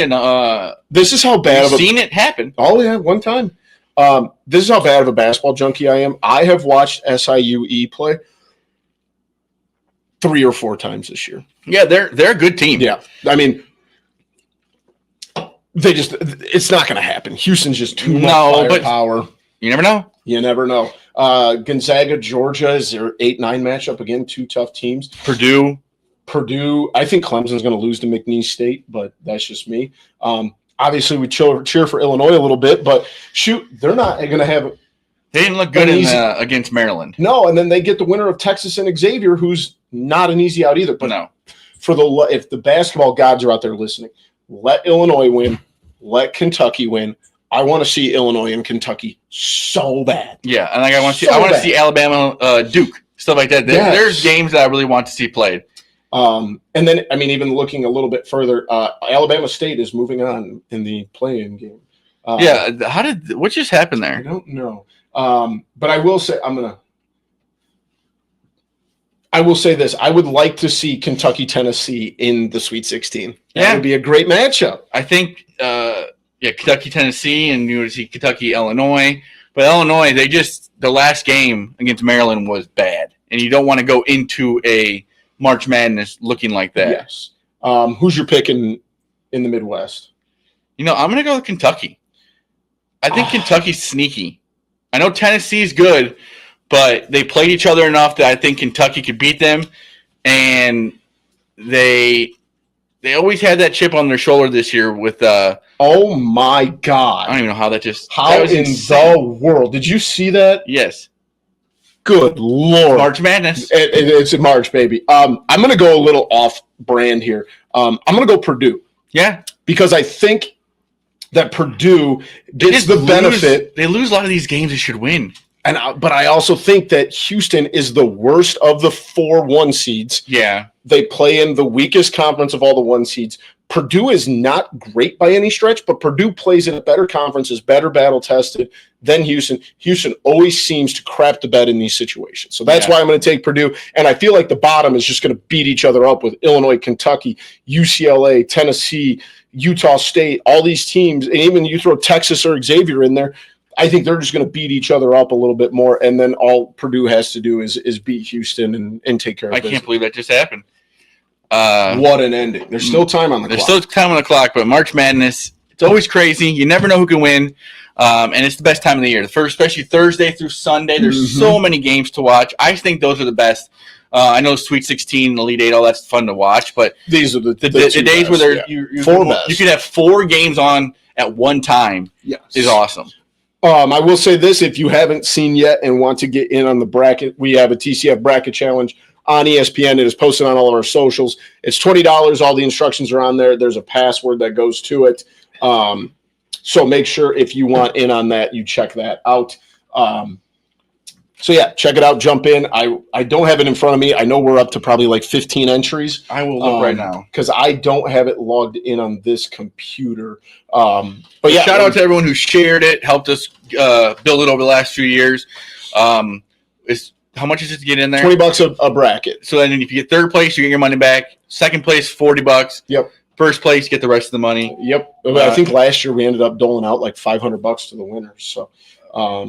This is how bad I've seen it happen. Oh, yeah, one time. This is how bad of a basketball junkie I am. I have watched SIUE play 3 or 4 times this year. Yeah, they're a good team. Yeah. I mean, it's not going to happen. Houston's just too much firepower. You never know. You never know. Gonzaga, Georgia is their 8-9 matchup. Again, 2 tough teams. Purdue. I think Clemson's going to lose to McNeese State, but that's just me. Obviously, we cheer for Illinois a little bit, but shoot, they're not going to have. They didn't look good against Maryland. No, and then they get the winner of Texas and Xavier, who's not an easy out either. But no, if the basketball gods are out there listening, let Illinois win, let Kentucky win. I want to see Illinois and Kentucky so bad. Yeah, and I want to see Alabama, Duke, stuff like that. Yes. There's games that I really want to see played. And then, I mean, even looking a little bit further, Alabama State is moving on in the play-in game. What just happened there? I don't know. But I will say, I will say this. I would like to see Kentucky, Tennessee in the Sweet 16. That would be a great matchup. I think, Kentucky, Tennessee, and you would see Kentucky, Illinois. But Illinois, the last game against Maryland was bad. And you don't want to go into a March Madness looking like that. Yes. Who's your pick in the Midwest? I'm going to go with Kentucky. I think Kentucky's sneaky. I know Tennessee's good, but they played each other enough that I think Kentucky could beat them. And they always had that chip on their shoulder this year with oh my God. I don't even know how that was in insane. The world. Did you see that? Yes. Good Lord. March Madness. It's in March, baby. I'm going to go a little off brand here. I'm going to go Purdue. Yeah. Because I think that Purdue gets the benefit. They lose a lot of these games they should win. But I also think that Houston is the worst of the 4 1 seeds. Yeah. They play in the weakest conference of all the 1 seeds. Purdue is not great by any stretch, but Purdue plays in a better conference, is better battle-tested than Houston. Houston always seems to crap the bed in these situations. So that's why I'm going to take Purdue. And I feel like the bottom is just going to beat each other up with Illinois, Kentucky, UCLA, Tennessee, Utah State, all these teams. And even you throw Texas or Xavier in there, I think they're just going to beat each other up a little bit more. And then all Purdue has to do is beat Houston and take care of business. I can't believe that just happened. What an ending. There's still time on the clock. There's still time on the clock, but March Madness, it's always crazy. You never know who can win. And it's the best time of the year. Especially Thursday through Sunday. There's so many games to watch. I think those are the best. I know Sweet 16, Elite 8, all that's fun to watch, but these are the days where you could have 4 games on at one time. Yes. Is awesome. I will say this, if you haven't seen yet and want to get in on the bracket, we have a TCF bracket challenge on ESPN. It is posted on all of our socials. It's $20. All the instructions are on there. There's a password that goes to it. So make sure if you want in on that, you check that out. So yeah, check it out. Jump in. I don't have it in front of me. I know we're up to probably like 15 entries. I will look right now because I don't have it logged in on this computer. But yeah, shout out to everyone who shared it, helped us build it over the last few years. How much is it to get in there? $20 a bracket. So then, if you get third place, you get your money back. Second place, $40. Yep. First place, get the rest of the money. Yep. I think last year we ended up doling out like $500 to the winners. So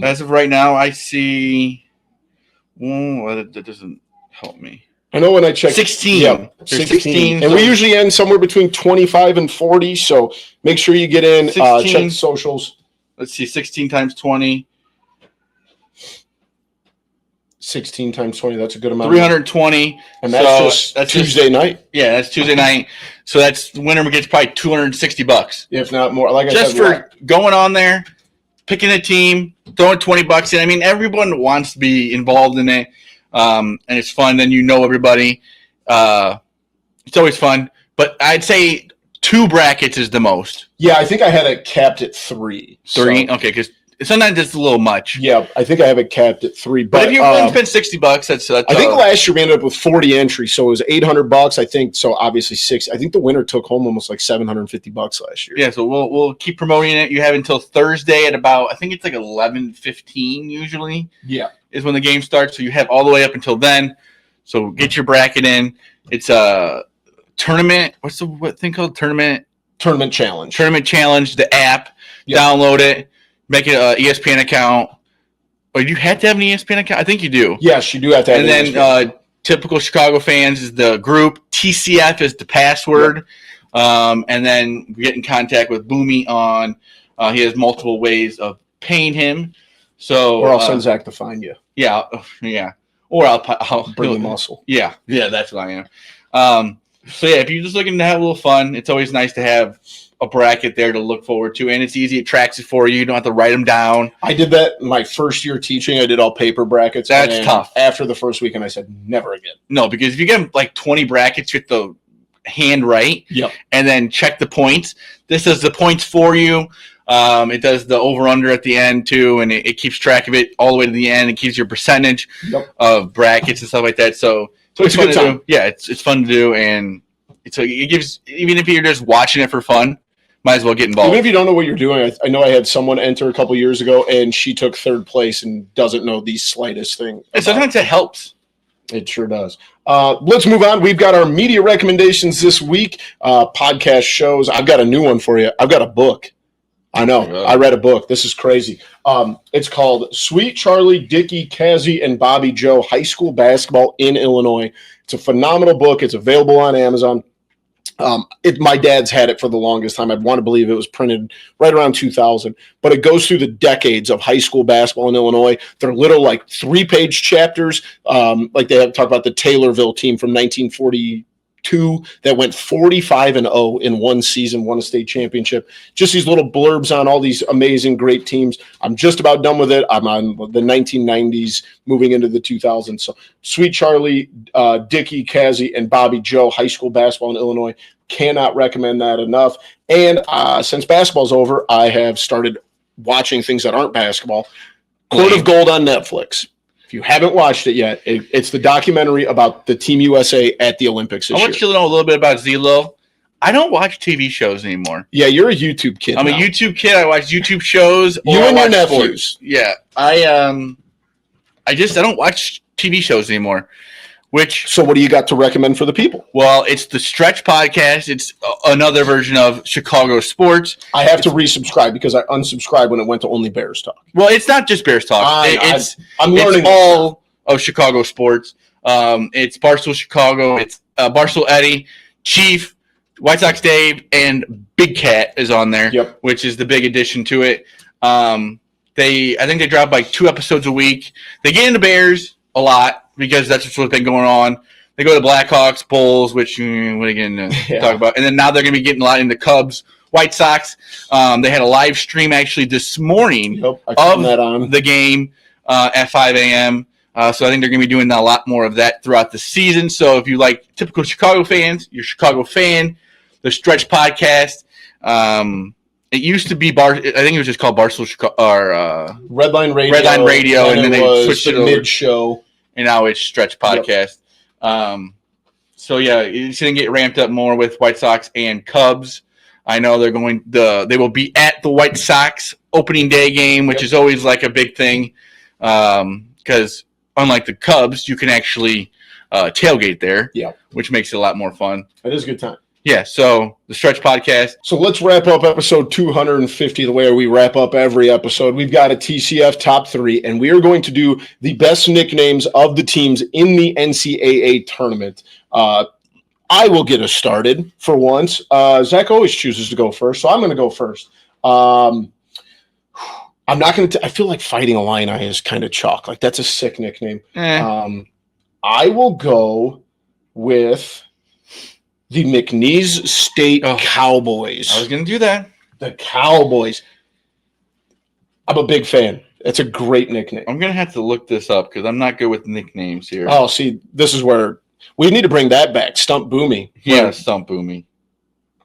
as of right now, I see. That doesn't help me. I know when I checked 16. Yeah, 16. And we usually end somewhere between 25 and 40. So make sure you get in. Check the socials. Let's see, 16 times 20. 16 times 20. That's a good amount. 320. And that's Tuesday night. Yeah, that's Tuesday night. So that's the winner gets probably $260, if not more. Like I just said, for going on there, picking a team, throwing $20 in. I mean, everyone wants to be involved in it, and it's fun. Then you know everybody. It's always fun. But I'd say 2 brackets is the most. Yeah, I think I had it capped at 3. 3? Okay, because sometimes it's a little much. Yeah, I think I have it capped at 3. But if you're willing to spend $60, that's I think last year we ended up with 40 entries, so it was $800. I think so. Obviously, 6. I think the winner took home almost like $750 last year. Yeah, so we'll keep promoting it. You have until Thursday at about, I think it's like 11:15 usually. Yeah, is when the game starts. So you have all the way up until then. So get your bracket in. It's a tournament. What's the thing called? Tournament challenge. Tournament challenge. The app. Yep. Download it. Make it an ESPN account. Or you have to have an ESPN account? I think you do. Yes, you do have to have an ESPN. And then typical Chicago fans is the group. TCF is the password. Yep. And then get in contact with Boomy on. He has multiple ways of paying him. So, or I'll send Zach to find you. Yeah, yeah. Or I'll bring the muscle. Yeah, that's what I am. So yeah, if you're just looking to have a little fun, it's always nice to have a bracket there to look forward to, and it's easy. It tracks it for you. You don't have to write them down. I did that my first year teaching. I did all paper brackets. That's tough. After the first weekend, I said never again. No, because if you get like 20 brackets, you have to hand write. Yep. And then check the points. This does the points for you. It does the over-under at the end, too, and it keeps track of it all the way to the end. It keeps your percentage of brackets and stuff like that. So it's fun to do. Yeah, it's fun to do, and it gives, even if you're just watching it for fun, might as well get involved. Even if you don't know what you're doing, I know I had someone enter a couple years ago, and she took 3rd place and doesn't know the slightest thing. And sometimes it helps. It sure does. Let's move on. We've got our media recommendations this week, podcast shows. I've got a new one for you. I've got a book. I know. Oh, I read a book. This is crazy. It's called Sweet Charlie, Dickie, Kazzy, and Bobby Joe, High School Basketball in Illinois. It's a phenomenal book. It's available on Amazon. My dad's had it for the longest time. I'd want to believe it was printed right around 2000. But it goes through the decades of high school basketball in Illinois. They're little, like 3-page chapters. Like they have talk about the Taylorville team from 1942 that went 45-0 in one season, won a state championship. Just these little blurbs on all these amazing, great teams. I'm just about done with it. I'm on the 1990s, moving into the 2000s. So Sweet Charlie, Dickie, Kazzy, and Bobby Joe, High School Basketball in Illinois. Cannot recommend that enough. And since basketball's over, I have started watching things that aren't basketball. Court of Gold on Netflix. If you haven't watched it yet, it's the documentary about the Team USA at the Olympics this year. I want you to know a little bit about Zelo. I don't watch TV shows anymore. Yeah, you're a YouTube kid. I'm a YouTube kid. I watch YouTube shows. You and your nephews. Sports. Yeah, I don't watch TV shows anymore. So what do you got to recommend for the people? Well, it's the Stretch Podcast. It's another version of Chicago Sports. I have to resubscribe because I unsubscribed when it went to only Bears Talk. Well, it's not just Bears Talk. I'm learning it's all of Chicago sports. It's Barstool Chicago. It's Barstool Eddie, Chief, White Sox Dave, and Big Cat is on there, which is the big addition to it. I think they drop like 2 episodes a week. They get into Bears a lot because that's what's been going on. They go to Blackhawks, Bulls, which what are you going to talk about? And then now they're going to be getting a lot into Cubs, White Sox. They had a live stream actually this morning of the game at 5 a.m. So I think they're going to be doing a lot more of that throughout the season. So if you like typical Chicago fans, you're a Chicago fan, the Stretch Podcast. It used to be I think it was just called Barstool Chicago, or Redline Radio. Redline Radio, and then they switched it over. Mid show, and now it's Stretch Podcast. Yep. So yeah, it's going to get ramped up more with White Sox and Cubs. I know they will be at the White Sox opening day game, which is always like a big thing, because unlike the Cubs, you can actually tailgate there, which makes it a lot more fun. It is a good time. Yeah, so the Stretch Podcast. So let's wrap up episode 250 the way we wrap up every episode. We've got a TCF top 3, and we are going to do the best nicknames of the teams in the NCAA tournament. I will get us started for once. Zach always chooses to go first, so I'm going to go first. I'm not going to – I feel like Fighting Illini is kind of chalk. Like, that's a sick nickname. I will go with – the McNeese State Cowboys. I was going to do that. The Cowboys. I'm a big fan. It's a great nickname. I'm going to have to look this up because I'm not good with nicknames here. Oh, see, this is where we need to bring that back. Stump Boomy. Yeah, Stump Boomy.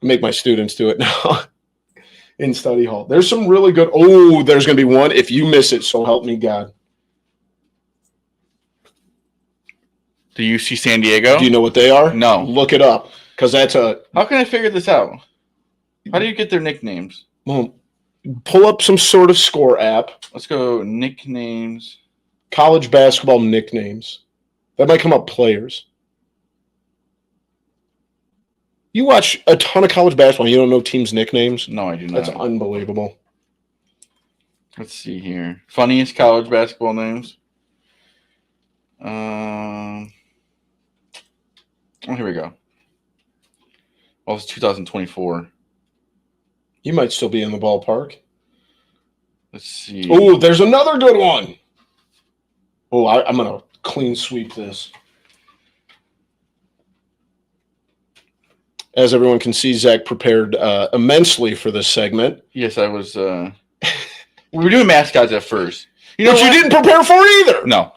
Make my students do it now in study hall. There's some really good. Oh, there's going to be one. If you miss it, so help me God. The UC San Diego? Do you know what they are? No. Look it up. Because that's a. How can I figure this out? How do you get their nicknames? Well, pull up some sort of score app. Let's go nicknames. College basketball nicknames. That might come up players. You watch a ton of college basketball. You don't know teams' nicknames? No, I do not. That's unbelievable. Let's see here. Funniest college basketball names. Oh, here we go. Well, it's 2024. You might still be in the ballpark. Let's see. Oh, there's another good one. Oh, I'm going to clean sweep this. As everyone can see, Zach prepared immensely for this segment. Yes, I was. We were doing mascots at first. You know, but you didn't prepare for it either. No.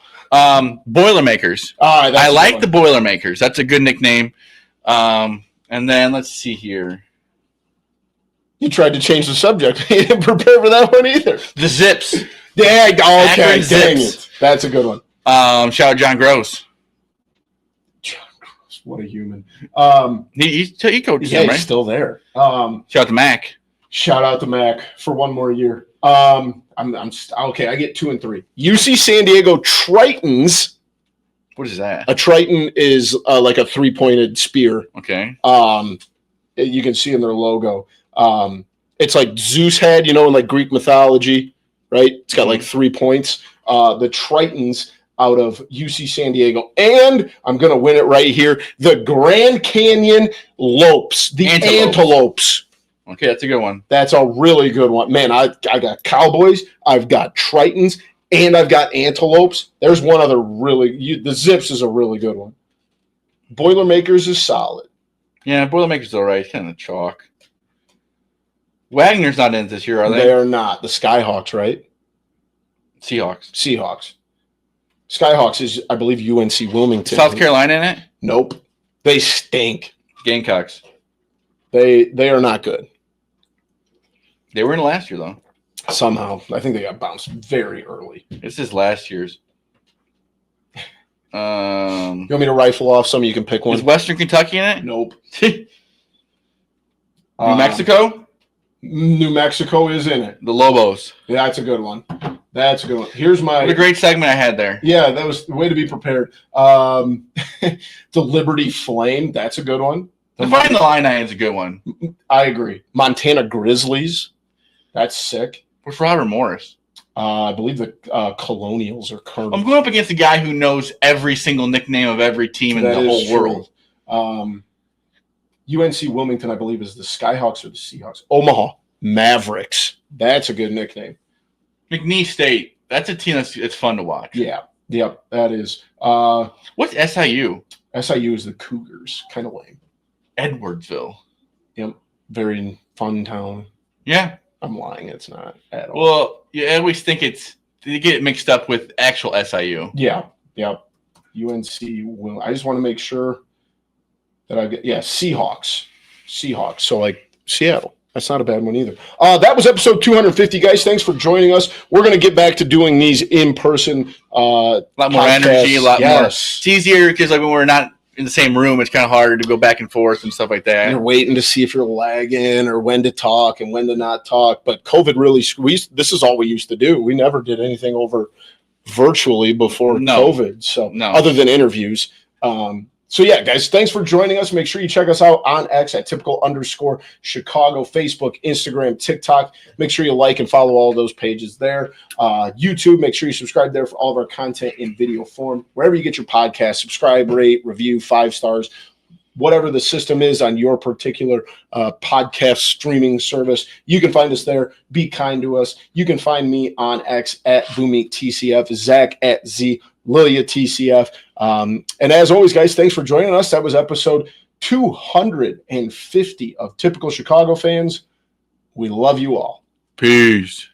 Boilermakers. I like the Boilermakers. That's a good nickname. And then let's see here. You tried to change the subject. You didn't prepare for that one either. The Zips. Yeah, okay, dang Zips. it. That's a good one. Shout out John Gross. John Gross, what a human. He coaches yeah, him, right? He's still there. Shout out to Mac. Shout out to Mac for one more year. I'm okay. I get 2 and 3. UC San Diego Tritons. What is that? A Triton is like a 3-pointed spear. Okay. You can see in their logo. It's like Zeus head, in like Greek mythology, right? It's got like 3 points. The Tritons out of UC San Diego. And I'm going to win it right here. The Grand Canyon Lopes. The Antelopes. Okay, that's a good one. That's a really good one. Man, I got Cowboys. I've got Tritons. And I've got Antelopes. There's one other the Zips is a really good one. Boilermakers is solid. Yeah, Boilermakers is all right. Kind of chalk. Wagner's not in this year, are they? They are not. The Skyhawks, right? Seahawks. Skyhawks is, I believe, UNC Wilmington. South Carolina in it? Nope. They stink. Gamecocks. They are not good. They were in last year, though. Somehow. I think they got bounced very early. This is last year's. You want me to rifle off some? You can pick one. Is Western Kentucky in it? Nope. New Mexico? New Mexico is in it. The Lobos. Yeah, that's a good one. Here's my... What a great segment I had there. Yeah, that was the way to be prepared. The Liberty Flame. That's a good one. The Fighting Illini is a good one. I agree. Montana Grizzlies. That's sick. Where's Robert Morris? I believe the Colonials or Colonels. I'm going up against a guy who knows every single nickname of every team in the whole world. UNC Wilmington, I believe, is the Skyhawks or the Seahawks. Omaha Mavericks. That's a good nickname. McNeese State. That's a team it's fun to watch. Yeah. Yep, that is. What's SIU? SIU is the Cougars. Kind of lame. Edwardsville. Yep. Very fun town. Yeah. I'm lying. It's not at all. Well, you always think they get it mixed up with actual SIU. Yeah. Yep. UNC will. I just want to make sure that I get, Seahawks. So like Seattle. That's not a bad one either. That was episode 250, guys. Thanks for joining us. We're going to get back to doing these in person. A lot more energy, a lot more. It's easier because like when we're not in the same room, it's kind of harder to go back and forth and stuff like that. You're waiting to see if you're lagging or when to talk and when to not talk. But COVID really squeezed. This is all we used to do. We never did anything over virtually before COVID. So other than interviews. So yeah, guys, thanks for joining us. Make sure you check us out on X at @typical_Chicago, Facebook, Instagram, TikTok. Make sure you like and follow all those pages there. YouTube, make sure you subscribe there for all of our content in video form. Wherever you get your podcast, subscribe, rate, review, 5 stars, whatever the system is on your particular podcast streaming service. You can find us there. Be kind to us. You can find me on X at BoomTCF, Zach at Lilia TCF. And as always, guys, thanks for joining us. That was episode 250 of Typical Chicago Fans. We love you all. Peace.